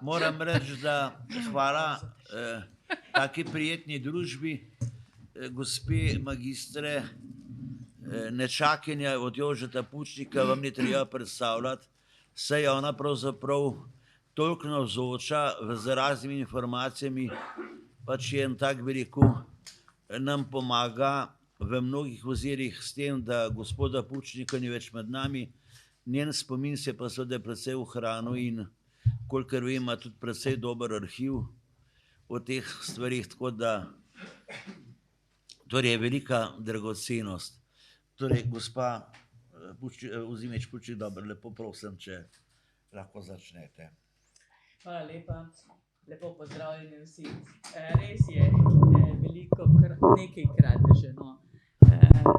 moram reči, da hvala taki prijetni družbi, gospe magistre Nečakinja od Jožeta Pučnika vam ni treba predstavljati, saj je ona pravzaprav toliko navzoča z raznimi informacijami, pač je en tak, bi rekel, nam pomaga v mnogih ozirih s tem, da gospoda Pučnika ni več med nami, njen spomin se pa seveda precej ohranil in kolikor vem, ima tudi precej dober arhiv o teh stvarih, tako da torej je velika dragocenost. Torej, gospa Ozimič Pučnik, dobro, lepo prosim, če lahko začnete. Hvala lepa, lepo pozdravljeni vsi. Res je, veliko, nekajkrat že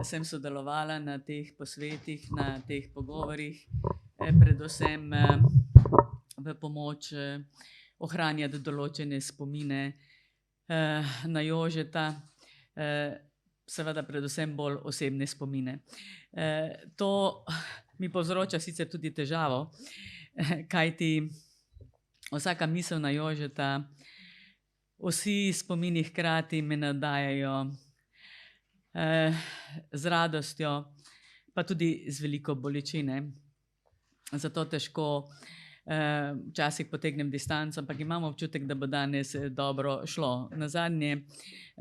sem sodelovala na teh posvetih, na teh pogovorih, predvsem v pomoč ohranjati določene spomine na Jožeta, seveda predvsem bolj osebne spomine. To mi povzroča sicer tudi težavo, kajti vsaka misel na Jožeta, vsi spomini hkrati me navdajajo z radostjo, pa tudi z veliko bolečine. Zato težko včasih potegnem distanco, ampak imam občutek, da bo danes dobro šlo. Nazadnje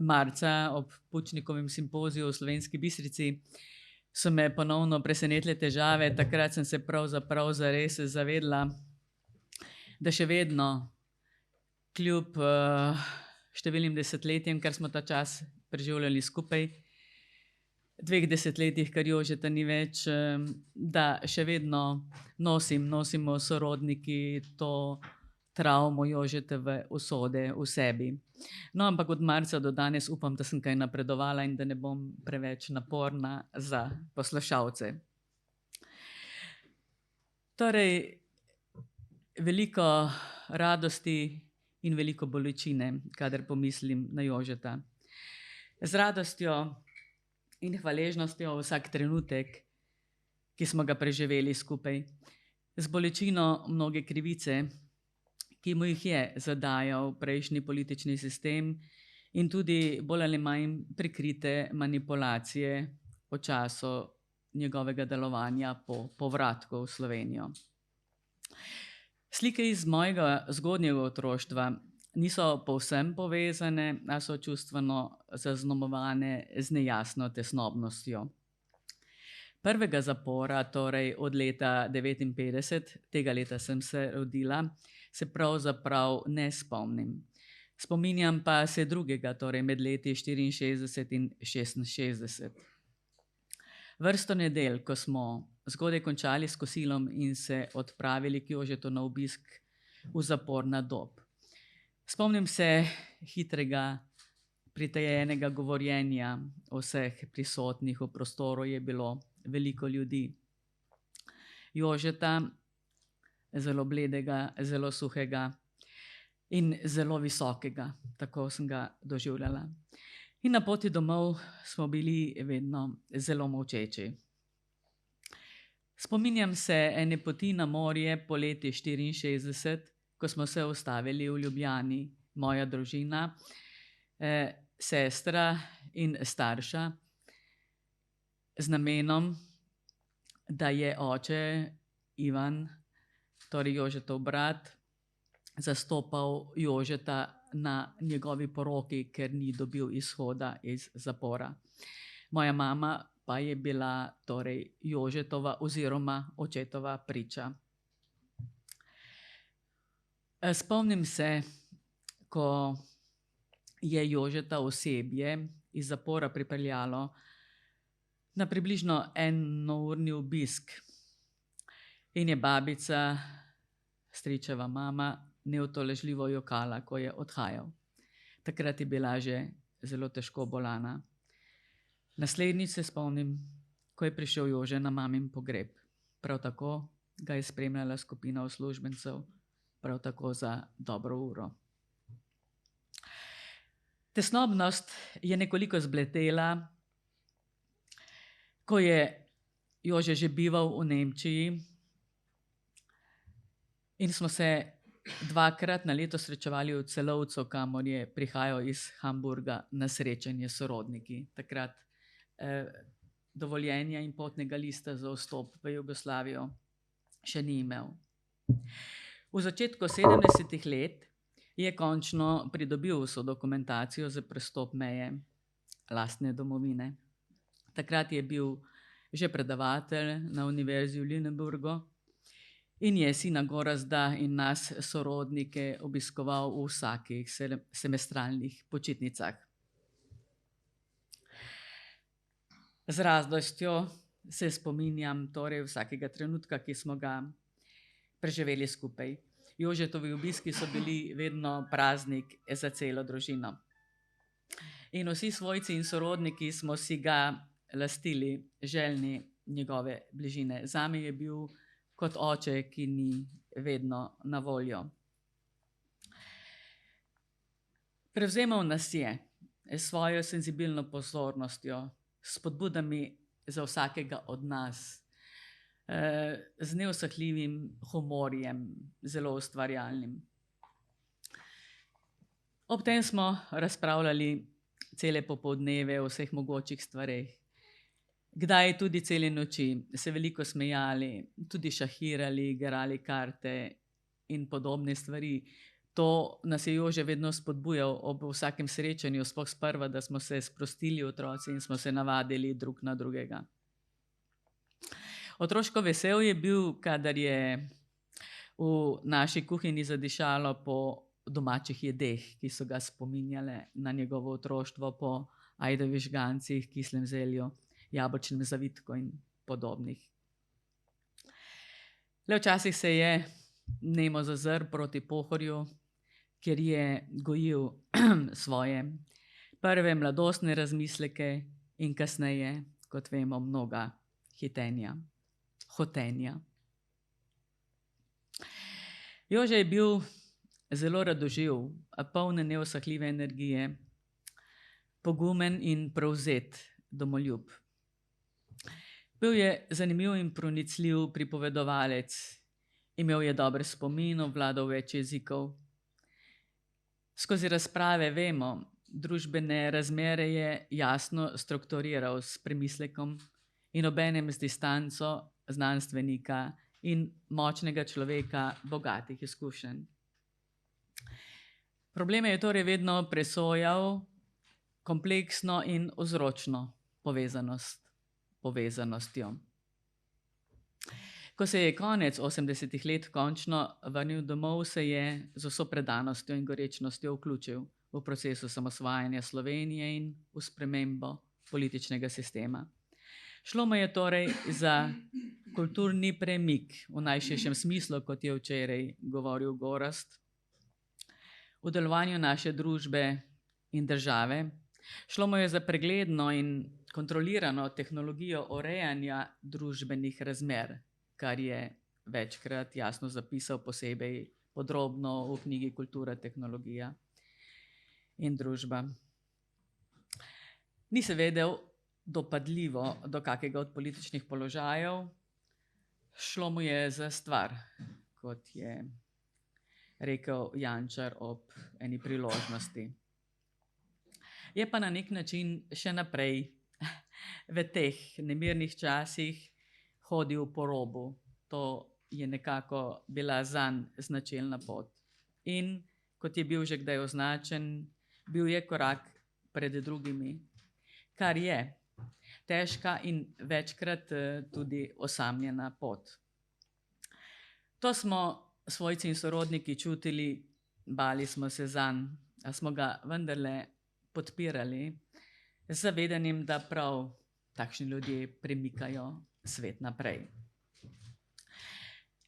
marca ob Pučnikovem simpoziju v Slovenski Bistrici so me ponovno presenetile težave. Takrat sem se pravzaprav zares zavedla, da še vedno kljub številnim desetletjem, ker smo ta čas preživljali skupaj, 2 desetletjih, kar Jožeta ni več, da še vedno nosimo sorodniki to travmo Jožetove usode v sebi. No, ampak od marca do danes upam, da sem kaj napredovala in da ne bom preveč naporna za poslušalce. Torej, veliko radosti in veliko bolečine, kadar pomislim na Jožeta. Z radostjo in hvaležnostjo vsak trenutek, ki smo ga preživeli skupaj. Z bolečino mnoge krivice, ki mu jih je zadajal prejšnji politični sistem in tudi bolj ali manj prikrite manipulacije v času njegovega delovanja po povratku v Slovenijo. Slike iz mojega zgodnjega otroštva niso povsem povezane, a so čustveno zaznamovane z nejasno tesnobnostjo. Prvega zapora, torej od leta 1959, tega leta sem se rodila, se pravzaprav ne spomnim. Spominjam pa se drugega, torej med leti 64 in 66. Vrsto nedelj, ko smo zgodaj končali s kosilom in se odpravili k Jožetu na obisk v zapor na Dob. Spomnim se hitrega, pritajenega govorjenja vseh prisotnih. V prostoru je bilo veliko ljudi. Jožeta, zelo bledega, zelo suhega in zelo visokega, tako sem ga doživljala. In na poti domov smo bili vedno zelo molčeči. Spominjam se ene poti na morje poleti 64, ko smo se ustavili v Ljubljani, moja družina, sestra in starša, z namenom, da je oče Ivan, torej Jožetov brat, zastopal Jožeta na njegovi poroki, ker ni dobil izhoda iz zapora. Moja mama pa je bila torej Jožetova oziroma očetova priča. Spomnim se, ko je Jožeta osebje iz zapora pripeljalo na približno enourni obisk in je babica, stričeva mama, neutolažljivo jokala, ko je odhajal. Takrat je bila že zelo težko bolana. Naslednjič se spomnim, ko je prišel Jože na mamin pogreb. Prav tako ga je spremljala skupina uslužbencev, prav tako za dobro uro. Tesnobnost je nekoliko zbletela, ko je Jože že bival v Nemčiji in smo se dvakrat na leto srečevali v Celovcu, kamor je prihajal iz Hamburga na srečanje s sorodniki. Takrat dovoljenja in potnega lista za vstop v Jugoslavijo še ni imel. V začetku 70. let je končno pridobil vso dokumentacijo za prestop meje lastne domovine. Takrat je bil že predavatelj na Univerzi v Lüneburgu in je sina Gorazda in nas sorodnike obiskoval v vsakih semestralnih počitnicah. Z radostjo se spominjam torej vsakega trenutka, ki smo ga preživeli skupaj. Jožetovi obiski so bili vedno praznik za celo družino. In vsi svojci in sorodniki smo si ga lastili, željni njegove bližine. Zame je bil kot oče, ki ni vedno na voljo. Prevzemal nas je s svojo senzibilno pozornostjo, s spodbudami za vsakega od nas, z neusahljivim humorjem, zelo ustvarjalnim. Ob tem smo razpravljali cele popoldneve o vseh mogočih stvareh. Kdaj tudi cele noči, se veliko smejali, tudi šahirali, igrali karte in podobne stvari. To nas je Jože vedno spodbujal ob vsakem srečanju, sploh sprva, da smo se sprostili otroci in smo se navadili drug na drugega. Otroško vesel je bil, kadar je v naši kuhinji zadišalo po domačih jedeh, ki so ga spominjale na njegovo otroštvo, po ajdovih žgancih, kislem zelju, jabolčnem zavitku in podobnih. Le včasih se je nemo zazrl proti Pohorju, kjer je gojil svoje prve mladostne razmisleke in kasneje, kot vemo, mnoga hotenja. Jože je bil zelo radoživ, poln neusahljive energije, pogumen in prevzet domoljub. Bil je zanimiv in pronicljiv pripovedovalec, imel je dober spomin, obvladal več jezikov. Skozi razprave vemo, družbene razmere je jasno strukturiral s premislekom in obenem z distanco znanstvenika in močnega človeka bogatih izkušenj. Probleme je torej vedno presojal kompleksno in vzročno povezanostjo. Ko se je konec 80. let končno vrnil domov, se je z vso predanostjo in gorečnostjo vključil v proces osamosvajanja Slovenije in v spremembo političnega sistema. Šlo mu je torej za kulturni premik v najširšem smislu, kot je včeraj govoril Gorazd, v delovanju naše družbe in države. Šlo mu je za pregledno in kontrolirano tehnologijo urejanja družbenih razmer, kar je večkrat jasno zapisal posebej podrobno v knjigi Kultura, tehnologija in družba. Ni se vedel dopadljivo do kakega od političnih položajev, šlo mu je za stvar, kot je rekel Jančar ob eni priložnosti. Je pa na nek način še naprej v teh nemirnih časih hodil po robu. To je nekako bila zanj značilna pot. In kot je bil že kdaj označen, bil je korak pred drugimi, kar je težka in večkrat tudi osamljena pot. To smo svojci in sorodniki čutili, bali smo se zanj, a smo ga vendarle podpirali z zavedanjem, da prav takšni ljudje premikajo svet naprej.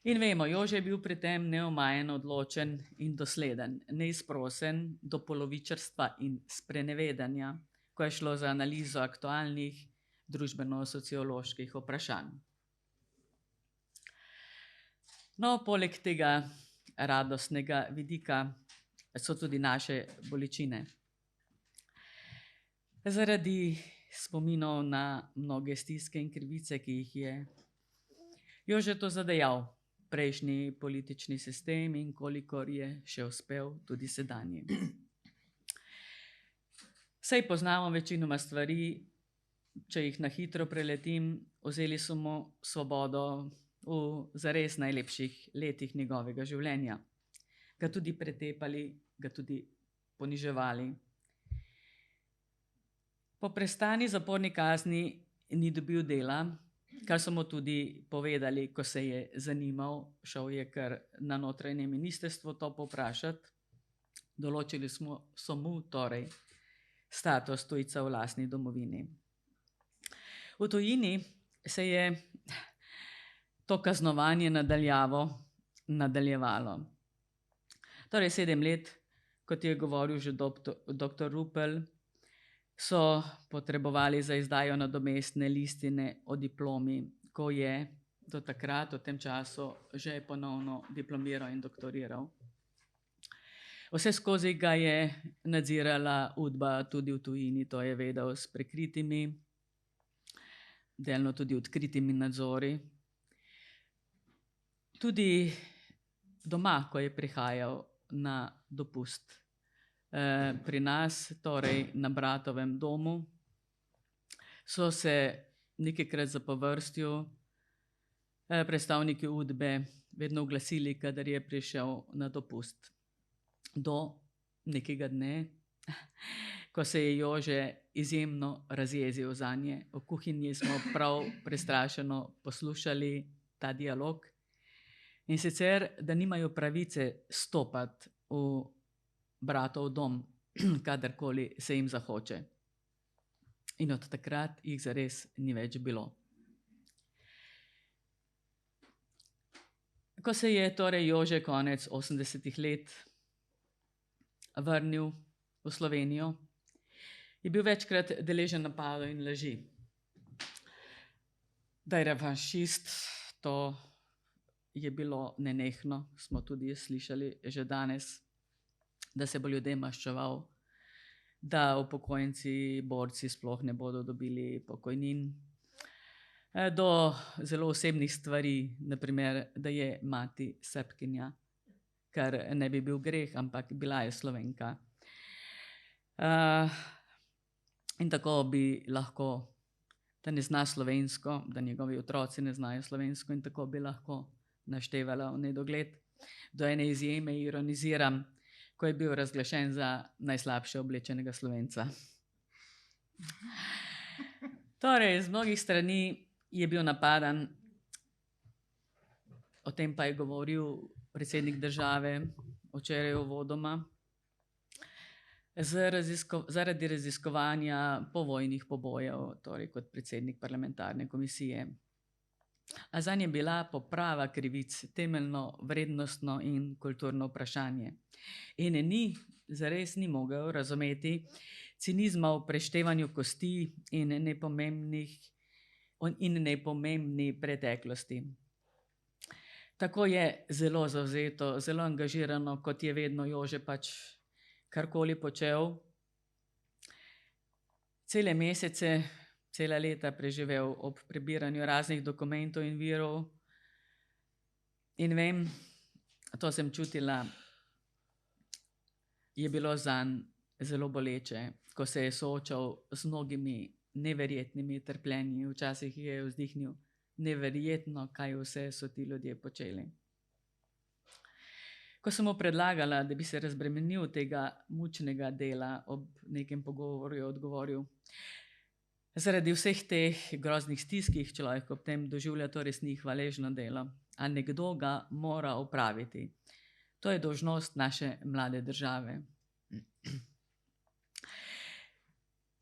In vemo, Jože je bil pri tem neomajen, odločen in dosleden, neizprosen do polovičarstva in sprenevedanja, ko je šlo za analizo aktualnih družbeno-socioloških vprašanj. No, poleg tega radostnega vidika so tudi naše bolečine. Zaradi spominov na mnoge stiske in krivice, ki jih je Jože to zadejal, prejšnji politični sistem in kolikor je še uspel tudi sedanji. Saj poznamo večinoma stvari, če jih na hitro preletim, vzeli so mu svobodo v zares najlepših letih njegovega življenja. Ga tudi pretepali, ga tudi poniževali. Po prestani zaporni kazni ni dobil dela, kar so mu tudi povedali, ko se je zanimal, šel je kar na notranje ministrstvo to povprašati. Določili so mu torej status tujca v lastni domovini. V tujini se je to kaznovanje nadaljevalo. Torej 7 let, kot je govoril že dr. Rupel, so potrebovali za izdajo nadomestne listine o diplomi, ko je do takrat, v tem času, že ponovno diplomiral in doktoriral. Vse skozi ga je nadzirala Udba tudi v tujini, to je vedel s prikritimi, delno tudi odkritimi nadzori. Tudi doma, ko je prihajal na dopust pri nas, torej na bratovem domu, so se nekajkrat zapovrstjo predstavniki Udbe vedno oglasili, kadar je prišel na dopust. Do nekega dne, ko se je Jože izjemno razjezil zanje. V kuhinji smo prav prestrašeno poslušali ta dialog. In sicer, da nimajo pravice stopati v bratov dom, kadarkoli se jim zahoče. In od takrat jih zares ni več bilo. Ko se je torej Jože konec 80. let vrnil v Slovenijo, je bil večkrat deležen napadov in laži. Da je revanšist, to je bilo nenehno, smo tudi slišali že danes, da se bo ljudem maščeval, da upokojenci, borci sploh ne bodo dobili pokojnin, do zelo osebnih stvari, naprimer, da je mati Srbkinja, kar ne bi bil greh, ampak bila je Slovenka. In tako bi lahko, da ne zna slovensko, da njegovi otroci ne znajo slovensko, in tako bi lahko naštevala v nedogled. Do ene izjeme ironiziram, ko je bil razglašen za najslabše oblečenega Slovenca. Torej, z mnogih strani je bil napadan, o tem pa je govoril predsednik države včeraj uvodoma, zaradi raziskovanja povojnih pobojev, torej kot predsednik parlamentarne komisije. A zanj je bila poprava krivic temeljno vrednostno in kulturno vprašanje. In zares ni mogel razumeti cinizma v preštevanju kosti in nepomembni preteklosti. Tako je zelo zavzeto, zelo angažirano, kot je vedno Jože pač karkoli počel. Cele mesece, cela leta preživel ob prebiranju raznih dokumentov in virov. In vem, to sem čutila, je bilo zanj zelo boleče, ko se je soočal z mnogimi neverjetnimi trpljenji. Včasih je vzdihnil, neverjetno, kaj vse so ti ljudje počeli. Ko sem mu predlagala, da bi se razbremenil tega mučnega dela, ob nekem pogovoru je odgovoril: zaradi vseh teh groznih stisk, ki jih človek ob tem doživlja, to res ni hvaležno delo, a nekdo ga mora opraviti. To je dolžnost naše mlade države.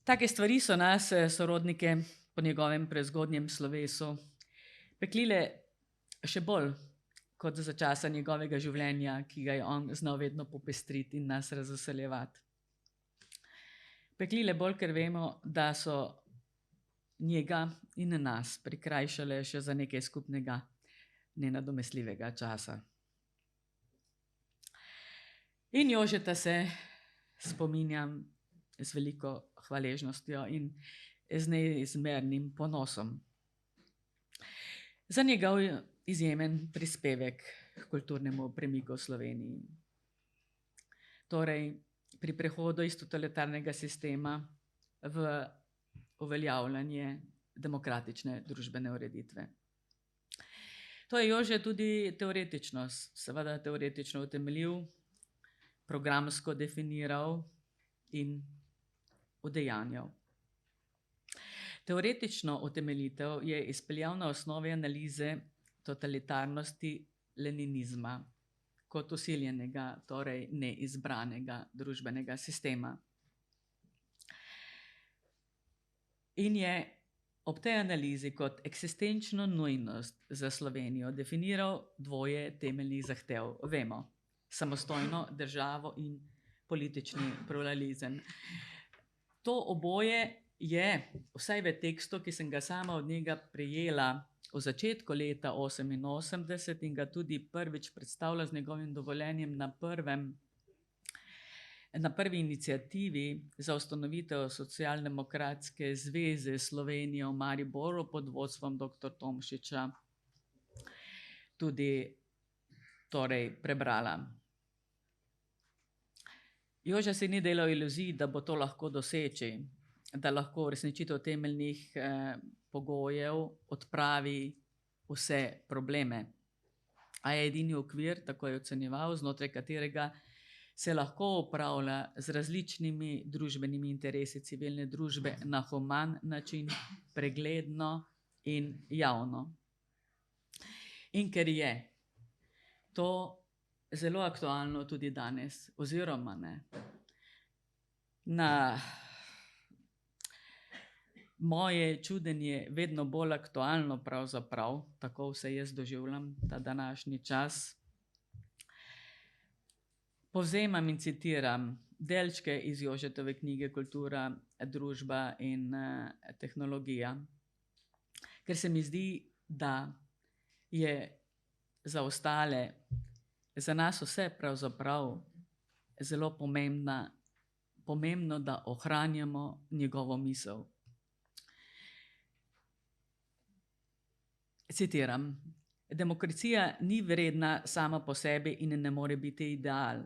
Take stvari so nas, sorodnike, po njegovem prezgodnjem slovesu peklile še bolj kot za časa njegovega življenja, ki ga je on znal vedno popestriti in nas razveseljevati. Peklile bolj, ker vemo, da so njega in nas prikrajšale še za nekaj skupnega, nenadomestljivega časa. In Jožeta se spominjam z veliko hvaležnostjo in z neizmernim ponosom. Za njegov izjemen prispevek k kulturnemu premiku v Sloveniji. Torej, pri prehodu iz totalitarnega sistema v uveljavljanje demokratične družbene ureditve. To je Jože tudi teoretično, seveda teoretično utemeljil, programsko definiral in udejanjal. Teoretično utemeljitev je izpeljal na osnovi analize totalitarnosti leninizma kot vsiljenega, torej neizbranega družbenega sistema. In je ob tej analizi kot eksistenčno nujnost za Slovenijo definiral dvoje temeljnih zahtev. Vemo, samostojno državo in politični pluralizem. To oboje je, vsaj v tekstu, ki sem ga sama od njega prejela v začetku leta 1988 in ga tudi prvič predstavila z njegovim dovoljenjem na prvi iniciativi za ustanovitev Socialdemokratske zveze Slovenije v Mariboru pod vodstvom dr. Tomšiča, tudi torej prebrala. Jože si ni delal iluzij, da bo to lahko doseči, da lahko uresničitev temeljnih pogojev odpravi vse probleme. A je edini okvir, tako je ocenjeval, znotraj katerega se lahko upravlja z različnimi družbenimi interesi civilne družbe na human način, pregledno in javno. In ker je to zelo aktualno tudi danes, oziroma ne, na moje čudenje vedno bolj aktualno pravzaprav, tako vse jaz doživljam ta današnji čas, povzemam in citiram delčke iz Jožetove knjige Kultura, družba in tehnologija, ker se mi zdi, da je za ostale, za nas vse pravzaprav zelo pomembno, da ohranjamo njegovo misel. Citiram: demokracija ni vredna sama po sebi in ne more biti ideal,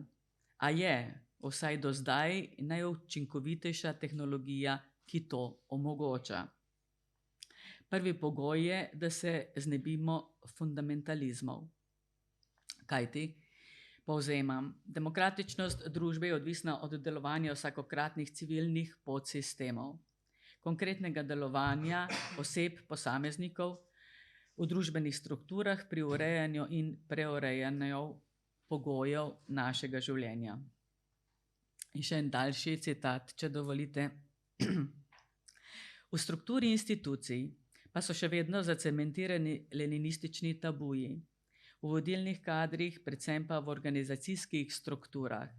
a je, vsaj do zdaj, najučinkovitejša tehnologija, ki to omogoča. Prvi pogoj je, da se znebimo fundamentalizmov. Kajti, povzemam, demokratičnost družbe je odvisna od delovanja vsakokratnih civilnih podsistemov, konkretnega delovanja oseb, posameznikov v družbenih strukturah pri urejanju in preurejanju pogojev našega življenja. In še en daljši citat, če dovolite. V strukturi institucij pa so še vedno zacementirani leninistični tabuji. V vodilnih kadrih, predvsem pa v organizacijskih strukturah.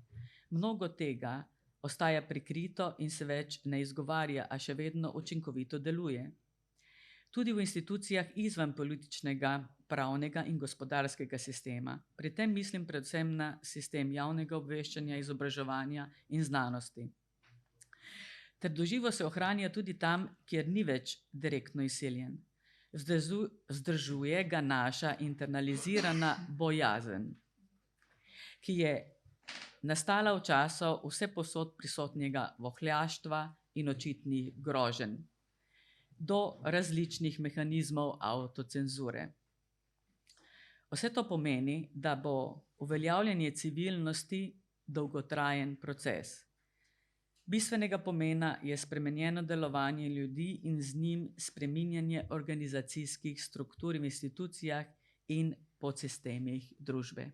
Mnogo tega ostaja prikrito in se več ne izgovarja, a še vedno učinkovito deluje. Tudi v institucijah izven političnega, pravnega in gospodarskega sistema. Pri tem mislim predvsem na sistem javnega obveščanja, izobraževanja in znanosti. Trdoživo se ohranja tudi tam, kjer ni več direktno izsiljen. Vzdržuje ga naša internalizirana bojazen, ki je nastala v času vsepovsod prisotnega vohljaštva in očitnih groženj do različnih mehanizmov avtocenzure. Vse to pomeni, da bo uveljavljanje civilnosti dolgotrajen proces. Bistvenega pomena je spremenjeno delovanje ljudi in z njim spreminjanje organizacijskih struktur v institucijah in podsistemih družbe.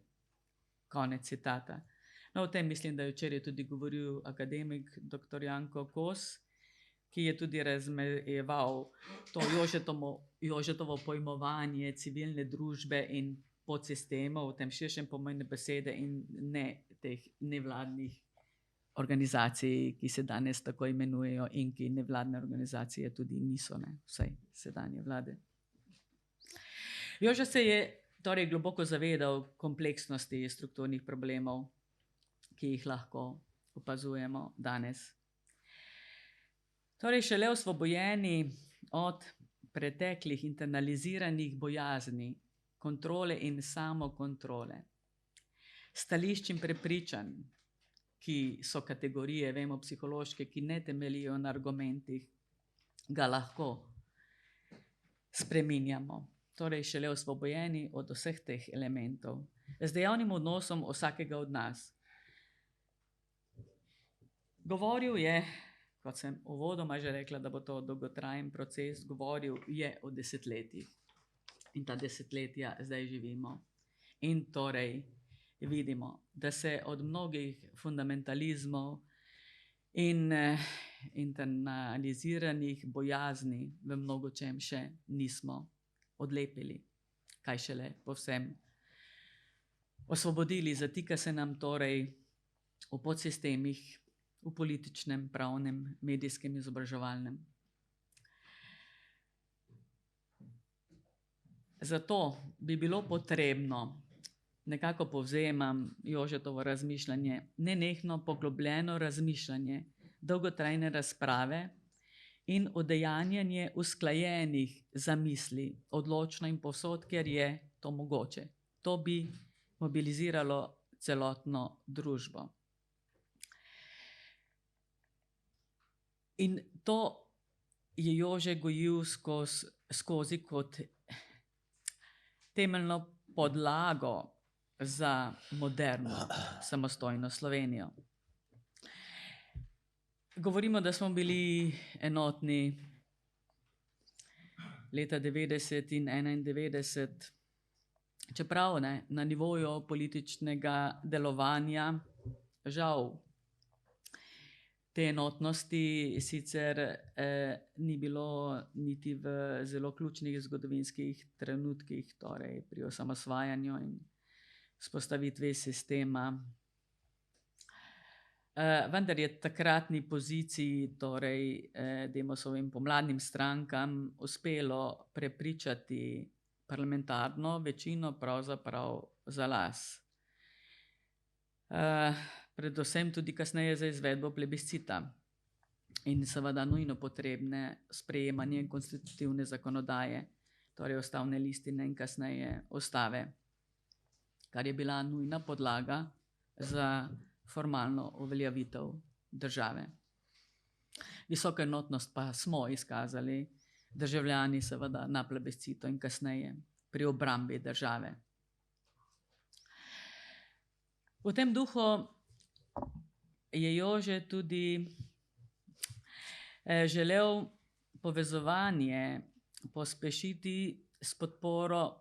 Konec citata. No, o tem mislim, da je včeraj tudi govoril akademik dr. Janko Kos, ki je tudi razmejeval to Jožetovo pojmovanje civilne družbe in podsistemov v tem širšem pomenu besede in ne teh nevladnih organizacij, ki se danes tako imenujejo in ki nevladne organizacije tudi niso, ne, vsaj sedanje vlade. Jože se je torej globoko zavedal kompleksnosti strukturnih problemov, ki jih lahko opazujemo danes. Torej, šele osvobojeni od preteklih internaliziranih bojazni, kontrole in samokontrole, stališč in prepričanj, ki so kategorije, vemo, psihološke, ki ne temeljijo na argumentih, ga lahko spreminjamo. Torej, šele osvobojeni od vseh teh elementov, z dejavnim odnosom vsakega od nas. Govoril je, kot sem uvodoma že rekla, da bo to dolgotrajen proces, govoril je o desetletjih. In ta desetletja zdaj živimo. In torej vidimo, da se od mnogih fundamentalizmov in internaliziranih bojazni v mnogočem še nismo odlepili, kaj šele povsem osvobodili. Zatika se nam torej v podsistemih, v političnem, pravnem, medijskem, izobraževalnem. Zato bi bilo potrebno, nekako povzemam Jožetovo razmišljanje, nenehno poglobljeno razmišljanje, dolgotrajne razprave in udejanjanje usklajenih zamisli, odločno in povsod, kjer je to mogoče. To bi mobiliziralo celotno družbo. In to je Jože gojil skozi kot temeljno podlago za moderno, samostojno Slovenijo. Govorimo, da smo bili enotni leta 90 in 91, čeprav na nivoju političnega delovanja žal te enotnosti sicer ni bilo niti v zelo ključnih zgodovinskih trenutkih, torej pri osamosvajanju in vzpostavitvi sistema. Vendar je takratni poziciji, torej Demosovim pomladnim strankam, uspelo prepričati parlamentarno večino pravzaprav za las. Predvsem tudi kasneje za izvedbo plebiscita in seveda nujno potrebne sprejemanje konstitutivne zakonodaje, torej ustavne listine in kasneje ustave, kar je bila nujna podlaga za formalno uveljavitev države. Visoko enotnost pa smo izkazali državljani seveda na plebiscitu in kasneje pri obrambi države. V tem duhu je Jože tudi želel povezovanje pospešiti s podporo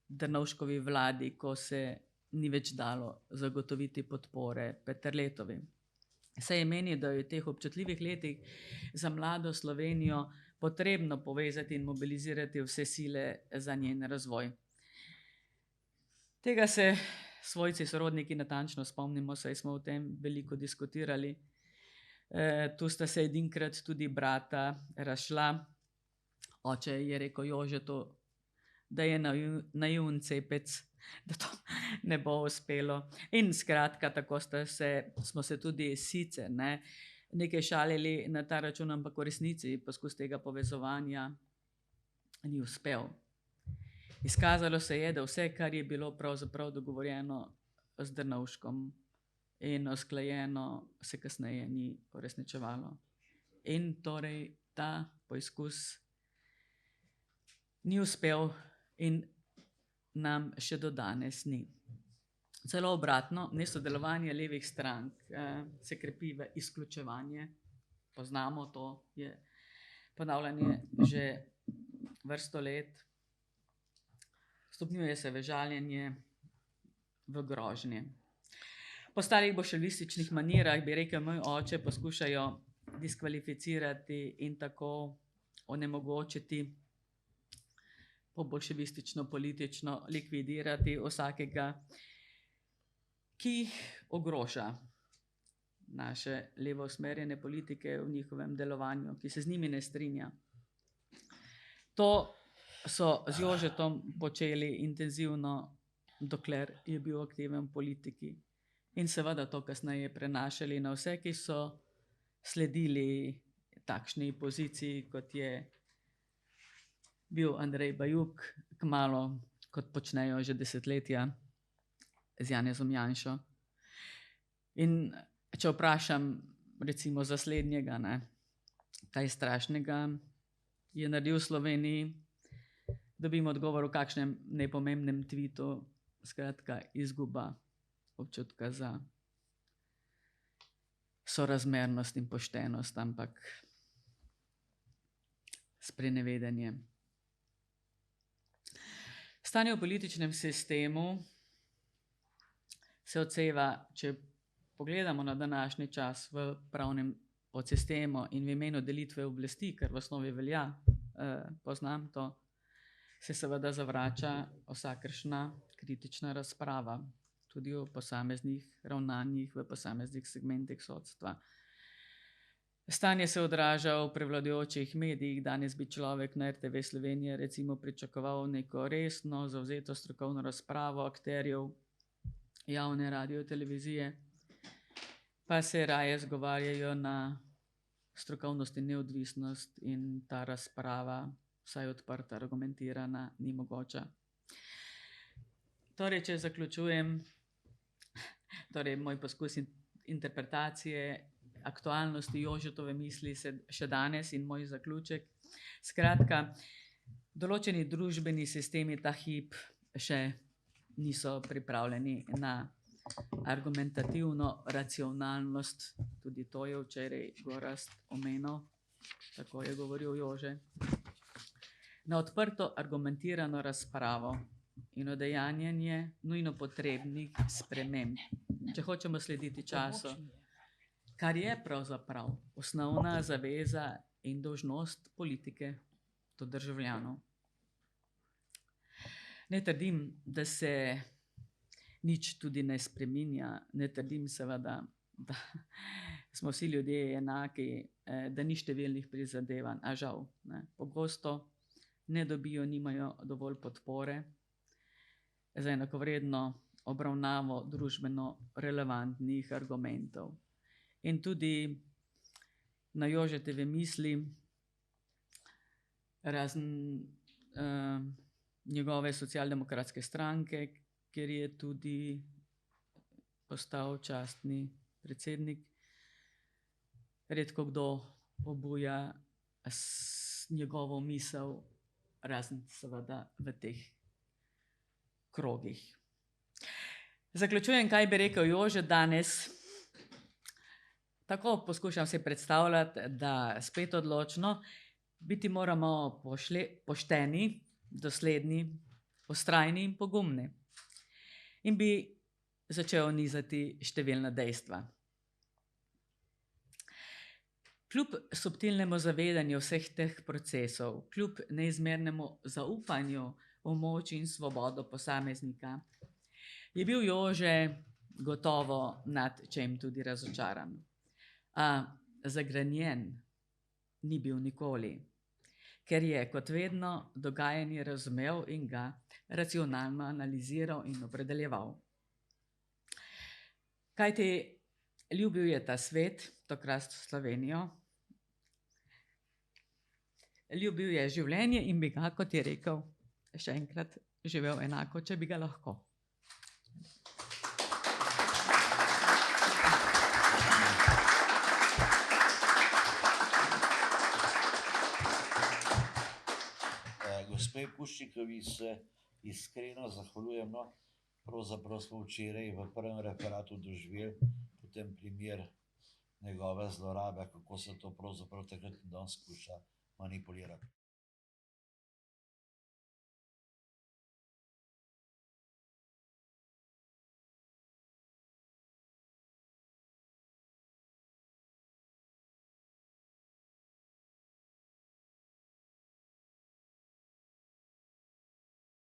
Drnovškovi vladi, ko se ni več dalo zagotoviti podpore Peterletovi. Saj je meni, da je v teh občutljivih letih za mlado Slovenijo potrebno povezati in mobilizirati vse sile za njen razvoj. Tega se svojci, sorodniki natančno spomnimo, saj smo o tem veliko diskutirali. Tu sta se edinkrat tudi brata razšla. Oče je rekel Jožetu, da je naivn cepec, da to ne bo uspelo. In skratka, tako smo se tudi sicer nekaj šalili na ta račun, ampak v resnici poskus tega povezovanja ni uspel. Izkazalo se je, da vse, kar je bilo pravzaprav dogovorjeno z Drnovškom in usklajeno, se kasneje ni uresničevalo. In torej ta poizkus ni uspel in nam še do danes ni. Celo obratno, nesodelovanje levih strank se krepi v izključevanje. Poznamo to, je ponavljanje že vrsto let. Stopnjuje se v žaljenje, v grožnje. Po starih bolševističnih manirah, bi rekel moj oče, poskušajo diskvalificirati in tako onemogočiti, po bolševistično politično likvidirati vsakega, ki ogroža naše levo usmerjene politike v njihovem delovanju, ki se z njimi ne strinja. To so z Jožetom počeli intenzivno, dokler je bil aktiven v politiki. In seveda to kasneje prenašali na vse, ki so sledili takšni poziciji, kot je bil Andrej Bajuk, kmalu kot počnejo že desetletja z Janezom Janšo. In če vprašam recimo za slednjega, ne, kaj strašnega je naredil v Sloveniji, dobim odgovor v kakšnem nepomembnem tweetu, skratka izguba občutka za sorazmernost in poštenost, ampak sprenevedanje. Stanje v političnem sistemu se odseva, če pogledamo na današnji čas v pravnem podsistemu in v imenu delitve oblasti, ker v osnovi velja, poznam to, se seveda zavrača vsakršna kritična razprava, tudi o posameznih ravnanjih v posameznih segmentih sodstva. Stanje se odraža v prevladujočih medijih. Danes bi človek na RTV Slovenije recimo pričakoval neko resno, zavzeto strokovno razpravo akterjev javne radiotelevizije, pa se raje zgovarjajo na strokovnost in neodvisnost in ta razprava, vsaj odprta, argumentirana, ni mogoča. Torej, če zaključujem, moj poskus interpretacije aktualnosti Jožetove misli še danes in moj zaključek. Skratka, določeni družbeni sistemi ta hip še niso pripravljeni na argumentativno racionalnost, tudi to je včeraj Gorazd omenil, tako je govoril Jože, na odprto argumentirano razpravo in udejanjanje nujno potrebnih sprememb, če hočemo slediti času, kar je pravzaprav osnovna zaveza in dolžnost politike do državljanov. Ne trdim, da se nič tudi ne spreminja, ne trdim seveda, da smo vsi ljudje enaki, da ni številnih prizadevanj, a žal, ne, pogosto ne dobijo, nimajo dovolj podpore za enakovredno obravnavo družbeno relevantnih argumentov. In tudi na Jožetove misli, razen njegove socialdemokratske stranke, kjer je tudi postal častni predsednik, redko kdo obuja njegovo misel, razen seveda v teh krogih. Zaključujem, kaj bi rekel Jože danes. Tako poskušam si predstavljati, da spet odločno, biti moramo pošteni, dosledni, vztrajni in pogumni. In bi začel nizati številna dejstva. Kljub subtilnemu zavedanju vseh teh procesov, kljub neizmernemu zaupanju v moč in svobodo posameznika, je bil Jože gotovo nad čem tudi razočaran. A zagrenjen ni bil nikoli, ker je, kot vedno, dogajanje razumel in ga racionalno analiziral in opredeljeval. Kajti ljubil je ta svet, to krasno Slovenijo, ljubil je življenje in bi ga, kot je rekel, še enkrat živel enako, če bi ga lahko. Gospe Puščikovi se iskreno zahvaljujem, no, pravzaprav smo včeraj v prvem referatu doživeli potem primer njegove zlorabe, kako se to pravzaprav takrat in danes skuša manipulirati.